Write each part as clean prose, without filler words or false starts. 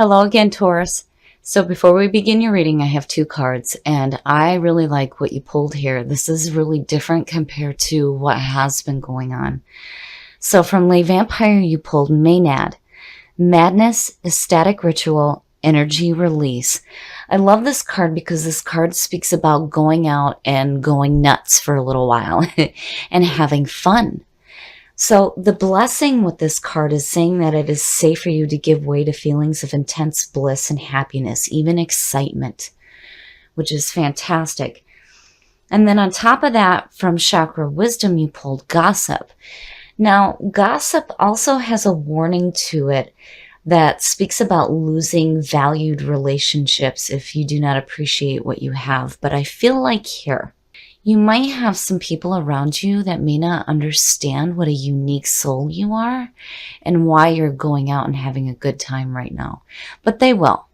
Hello again, Taurus. So before we begin your reading, I have two cards, and I really like what you pulled here. This is really different compared to what has been going on. So from Lay Vampire, you pulled Maynard. Madness, ecstatic ritual, energy release. I love this card because this card speaks about going out and going nuts for a little while and having fun. So the blessing with this card is saying that it is safe for you to give way to feelings of intense bliss and happiness, even excitement, which is fantastic. And then on top of that, from Chakra Wisdom, you pulled Gossip. Now, gossip also has a warning to it that speaks about losing valued relationships if you do not appreciate what you have. But I feel like here, you might have some people around you that may not understand what a unique soul you are and why you're going out and having a good time right now. But they will.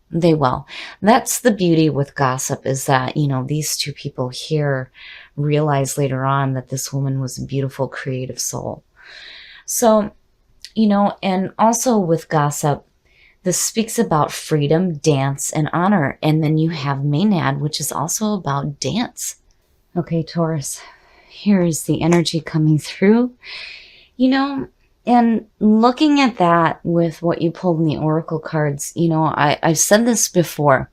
They will. That's the beauty with gossip, is that, these two people here realize later on that this woman was a beautiful, creative soul. So, and also with gossip, this speaks about freedom, dance, and honor. And then you have Maynard, which is also about dance. Okay, Taurus, here is the energy coming through, and looking at that with what you pulled in the Oracle cards, I've said this before.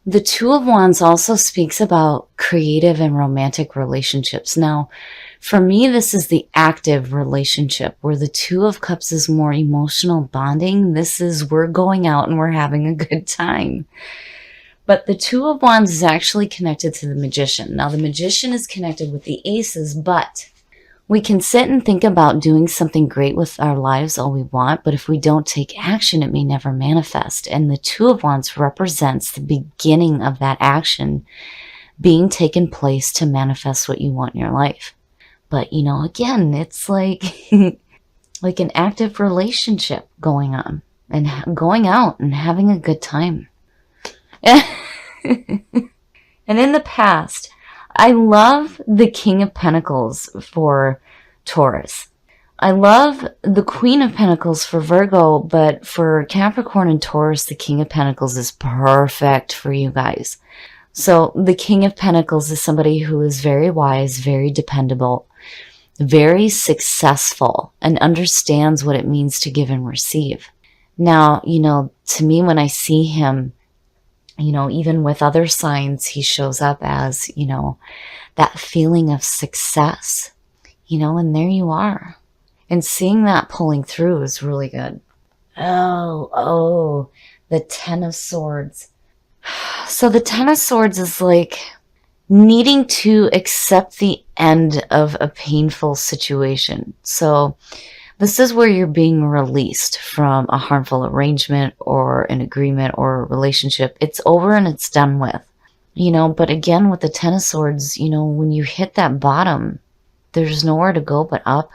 The Two of Wands also speaks about creative and romantic relationships. Now, for me, this is the active relationship, where the Two of Cups is more emotional bonding. This is we're going out and we're having a good time. But the Two of Wands is actually connected to the Magician. Now, the Magician is connected with the Aces, but we can sit and think about doing something great with our lives all we want, but if we don't take action, it may never manifest. And the Two of Wands represents the beginning of that action being taken place to manifest what you want in your life. But, again, it's like, like an active relationship going on and going out and having a good time. And in the past, I love the King of Pentacles for Taurus. I love the Queen of Pentacles for Virgo, but for Capricorn and Taurus, the King of Pentacles is perfect for you guys. So the King of Pentacles is somebody who is very wise, very dependable, very successful, and understands what it means to give and receive. Now, to me, when I see him, even with other signs, he shows up as, that feeling of success, and there you are. And seeing that pulling through is really good. Oh, the Ten of Swords. So the Ten of Swords is like needing to accept the end of a painful situation. So this is where you're being released from a harmful arrangement or an agreement or a relationship. It's over and it's done with, but again, with the Ten of Swords, when you hit that bottom, there's nowhere to go but up.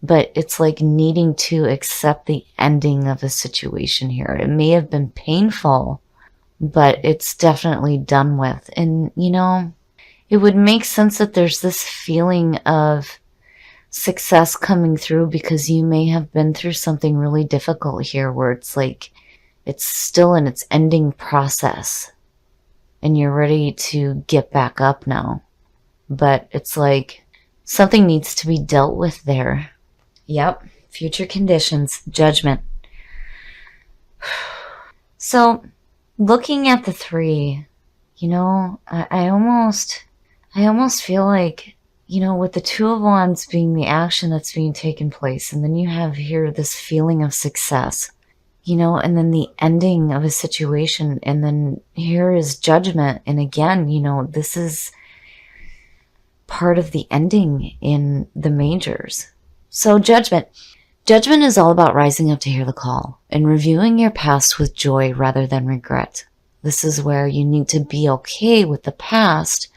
But it's like needing to accept the ending of a situation here. It may have been painful, but it's definitely done with. And, it would make sense that there's this feeling of success coming through because you may have been through something really difficult here where it's like it's still in its ending process and you're ready to get back up now. But it's like something needs to be dealt with there. Yep, future conditions, judgment. So looking at the three, I almost feel like, with the Two of Wands being the action that's being taken place, and then you have here this feeling of success, and then the ending of a situation, and then here is judgment. And again, this is part of the ending in the majors. So judgment. Judgment is all about rising up to hear the call and reviewing your past with joy rather than regret. This is where you need to be okay with the past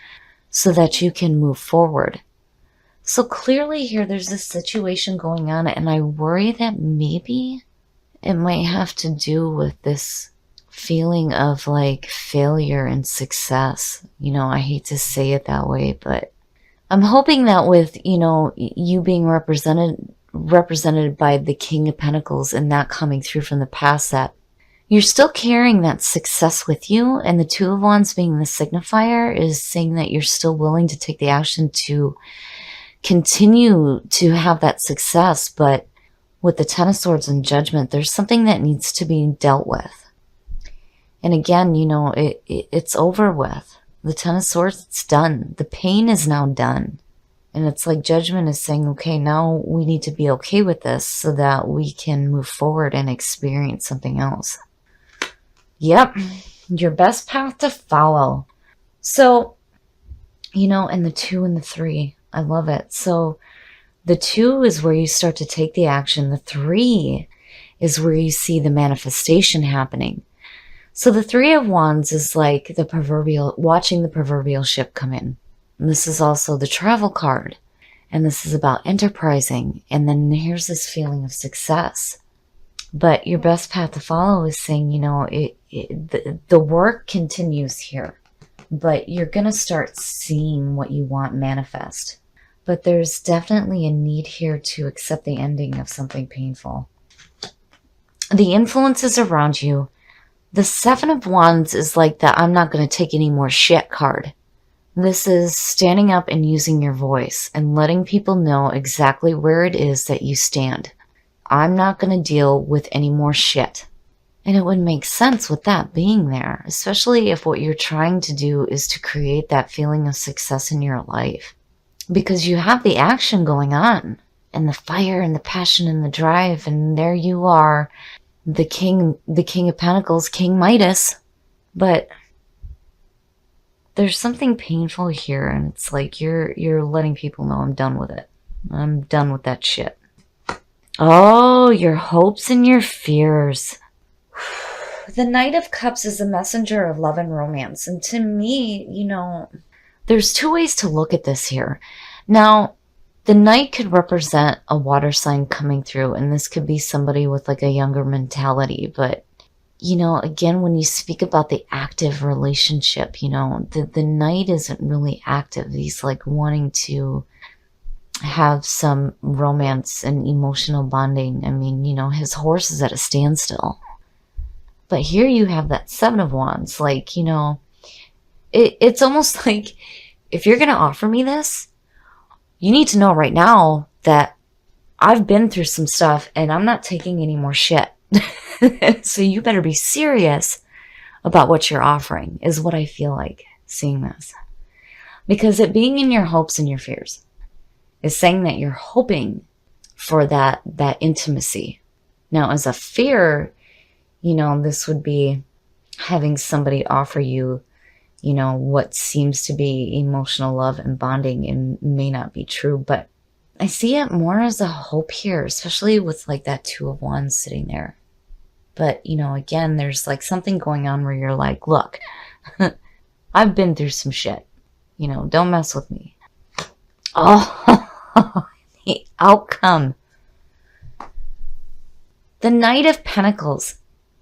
so that you can move forward. So clearly here there's this situation going on, and I worry that maybe it might have to do with this feeling of like failure and success. I hate to say it that way, but I'm hoping that with, you being represented by the King of Pentacles and that coming through from the past, that You're still carrying that success with you, and the Two of Wands being the signifier is saying that you're still willing to take the action to continue to have that success. But with the Ten of Swords and Judgment, there's something that needs to be dealt with. And again, it's over with. The Ten of Swords, it's done. The pain is now done. And it's like Judgment is saying, okay, now we need to be okay with this so that we can move forward and experience something else. Yep, your best path to follow. So, and the 2 and the 3, I love it. So the 2 is where you start to take the action. The 3 is where you see the manifestation happening. So the 3 of Wands is like watching the proverbial ship come in. And this is also the travel card. And this is about enterprising. And then here's this feeling of success. But your best path to follow is saying, the work continues here. But you're going to start seeing what you want manifest. But there's definitely a need here to accept the ending of something painful. The influences around you. The 7 of Wands is like the I'm not going to take any more shit card. This is standing up and using your voice and letting people know exactly where it is that you stand. I'm not going to deal with any more shit. And it would make sense with that being there, especially if what you're trying to do is to create that feeling of success in your life. Because you have the action going on and the fire and the passion and the drive, and there you are, the king of Pentacles, King Midas. But there's something painful here, and it's like you're letting people know I'm done with it. I'm done with that shit. Oh, your hopes and your fears. The Knight of Cups is a messenger of love and romance. And to me, there's 2 ways to look at this here. Now, the Knight could represent a water sign coming through, and this could be somebody with like a younger mentality. But, again, when you speak about the active relationship, the Knight isn't really active. He's like wanting to have some romance and emotional bonding. I mean, his horse is at a standstill. But here you have that 7 of Wands. Like, it's almost like if you're going to offer me this, you need to know right now that I've been through some stuff and I'm not taking any more shit. So you better be serious about what you're offering, is what I feel like seeing this. Because it being in your hopes and your fears is saying that you're hoping for that intimacy. Now, as a fear, this would be having somebody offer you, what seems to be emotional love and bonding, and may not be true. But I see it more as a hope here, especially with like that 2 of Wands sitting there. But, again, there's like something going on where you're like, look, I've been through some shit. Don't mess with me. Oh, the outcome. The Knight of Pentacles.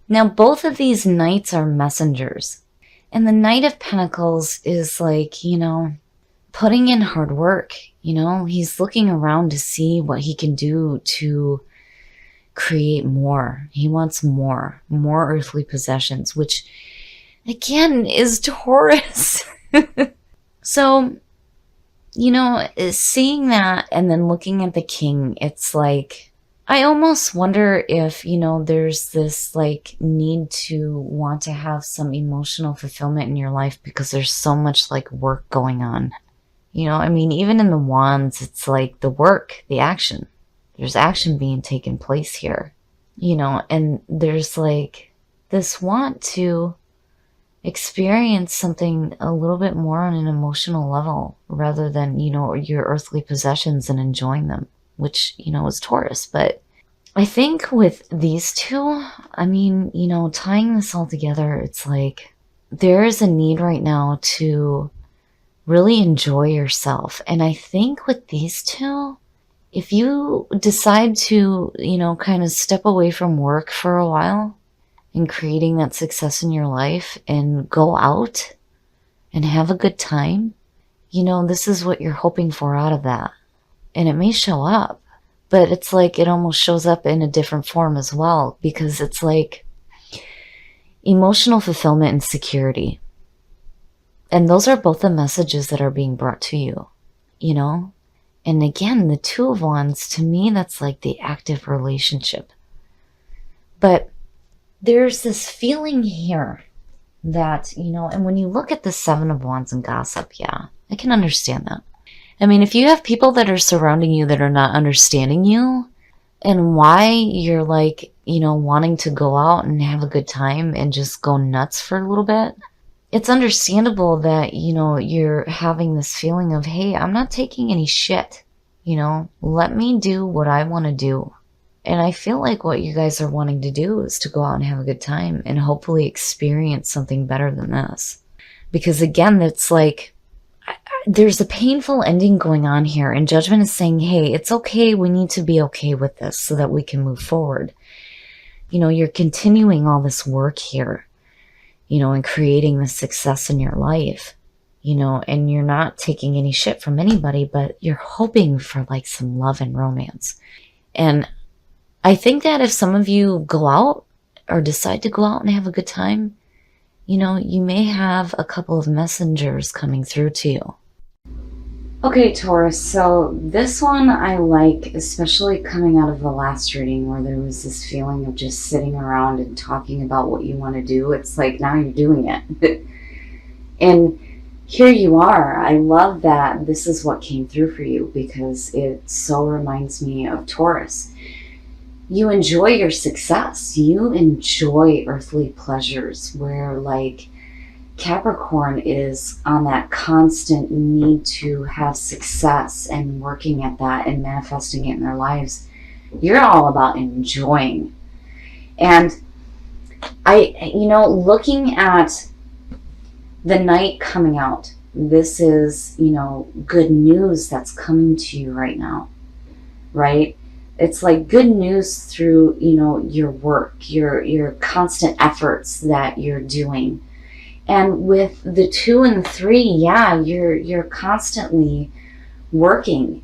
Now, both of these knights are messengers. And the Knight of Pentacles is like, putting in hard work. He's looking around to see what he can do to create more. He wants more earthly possessions, which, again, is Taurus. So, seeing that and then looking at the king, it's like, I almost wonder if, there's this like need to want to have some emotional fulfillment in your life because there's so much like work going on. Even in the Wands, it's like the work, the action. There's action being taken place here, and there's like this want to experience something a little bit more on an emotional level rather than, your earthly possessions and enjoying them, which, is Taurus. But I think with these 2, tying this all together, it's like there is a need right now to really enjoy yourself. And I think with these 2, if you decide to, kind of step away from work for a while and creating that success in your life and go out and have a good time, this is what you're hoping for out of that. And it may show up, but it's like it almost shows up in a different form as well, because it's like emotional fulfillment and security. And those are both the messages that are being brought to you, you know? And again, the Two of Wands, to me, that's like the active relationship. But there's this feeling here that, you know, and when you look at the Seven of Wands and gossip, yeah, I can understand that. I mean, if you have people that are surrounding you that are not understanding you and why you're like, you know, wanting to go out and have a good time and just go nuts for a little bit, it's understandable that, you know, you're having this feeling of, hey, I'm not taking any shit, you know, let me do what I want to do. And I feel like what you guys are wanting to do is to go out and have a good time and hopefully experience something better than this. Because again, it's like, there's a painful ending going on here, and Judgment is saying, hey, it's okay, we need to be okay with this so that we can move forward. You know, you're continuing all this work here, you know, and creating the success in your life, you know, and you're not taking any shit from anybody, but you're hoping for like some love and romance. And I think that if some of you go out or decide to go out and have a good time, you know, you may have a couple of messengers coming through to you. Okay, Taurus, so this one I like, especially coming out of the last reading where there was this feeling of just sitting around and talking about what you want to do. It's like now you're doing it. And here you are. I love that this is what came through for you because it so reminds me of Taurus. You enjoy your success. You enjoy earthly pleasures where like Capricorn is on that constant need to have success and working at that and manifesting it in their lives. You're all about enjoying. And you know, looking at the Knight coming out, this is, you know, good news that's coming to you right now, right? It's like good news through, you know, your work, your constant efforts that you're doing. And with the 2 and 3, yeah, you're constantly working.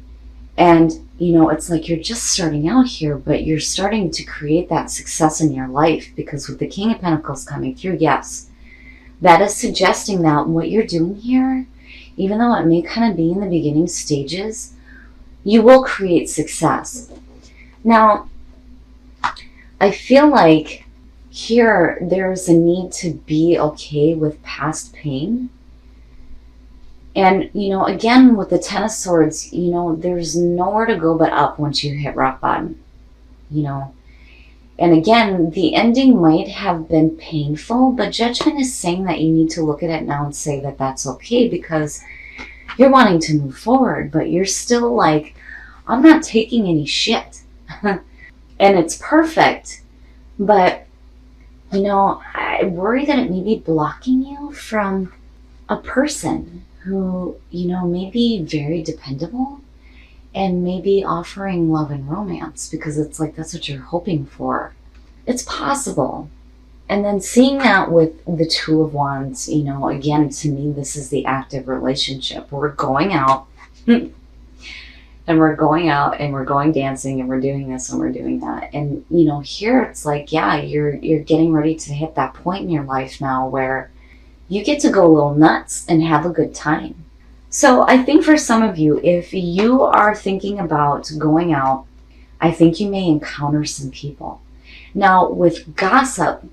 And, you know, it's like you're just starting out here, but you're starting to create that success in your life because with the King of Pentacles coming through, yes, that is suggesting that what you're doing here, even though it may kind of be in the beginning stages, you will create success. Now, I feel like here there's a need to be okay with past pain. And, you know, again, with the Ten of Swords, you know, there's nowhere to go but up once you hit rock bottom, you know. And again, the ending might have been painful, but Judgment is saying that you need to look at it now and say that that's okay because you're wanting to move forward, but you're still like, I'm not taking any shit. And it's perfect, but you know, I worry that it may be blocking you from a person who, you know, may be very dependable and maybe offering love and romance because it's like that's what you're hoping for. It's possible. And then seeing that with the Two of Wands, you know, again, to me, this is the active relationship. We're going out and we're going out and we're going dancing and we're doing this and we're doing that. And, you know, here it's like, yeah, you're getting ready to hit that point in your life now where you get to go a little nuts and have a good time. So I think for some of you, if you are thinking about going out, I think you may encounter some people. Now with gossip,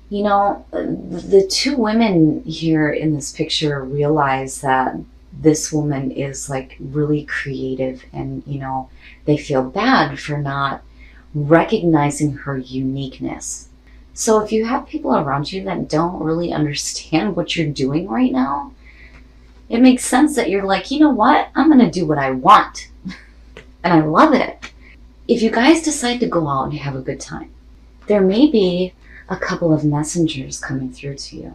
you know, the 2 women here in this picture realize that this woman is like really creative and, you know, they feel bad for not recognizing her uniqueness. So if you have people around you that don't really understand what you're doing right now, it makes sense that you're like, you know what? I'm going to do what I want. And I love it. If you guys decide to go out and have a good time, there may be a couple of messengers coming through to you.